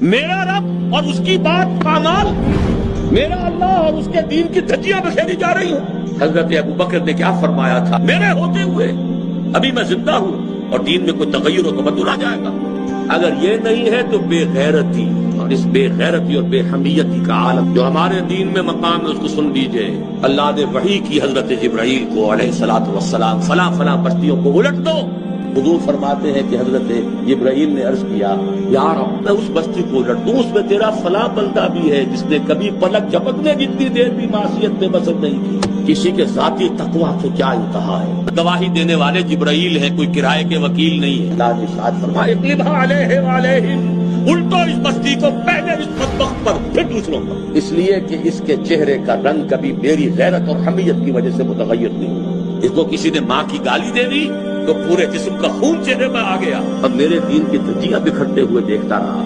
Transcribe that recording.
मेरा रब और उसकी बात पामाल, मेरा अल्लाह और उसके दीन की धज्जियां बखेरी जा रही हूँ। हजरत अबू बकर ने क्या फरमाया था, मेरे होते हुए अभी मैं जिंदा हूँ और दीन में कोई तगय्युर और तबद्दुल आ जाएगा। अगर ये नहीं है तो बेगैरती, और इस बेगैरती और बेहमियती का आलम जो हमारे दीन में मकाम है उसको सुन लीजिए। अल्लाह ने वही की हजरत जिब्राइल को अलैहिस्सलातु वस्सलाम, फला फला बस्तियों को उलट दो। हुजूर फरमाते हैं कि हजरत जिब्राइल ने अर्ज किया, यार मैं उस बस्ती को उलट दूं, उसमें तेरा फला बंदा भी है जिसने कभी पलक झपकने जितनी देर भी मासियत में बसर नहीं की। किसी के जाती तकवा के क्या इंतहा है। गवाही देने वाले जिब्राइल है, कोई किराए के वकील नहीं है। अल्लाह ने इरशाद फरमाया, इक़लिबा अलैहिम अलैहिम, उल्टो इस बस्ती को, पहले इस बदबख्त पर फिर दूसरों पर, इसलिए कि इसके चेहरे का रंग कभी मेरी गैरत और हमियत की वजह से मुतगय्यर नहीं हुआ। इसको किसी ने माँ की गाली दे दी तो पूरे जिस्म का खून चेहरे पर आ गया और मेरे दीन की धज्जियां बिखरते हुए देखता रहा।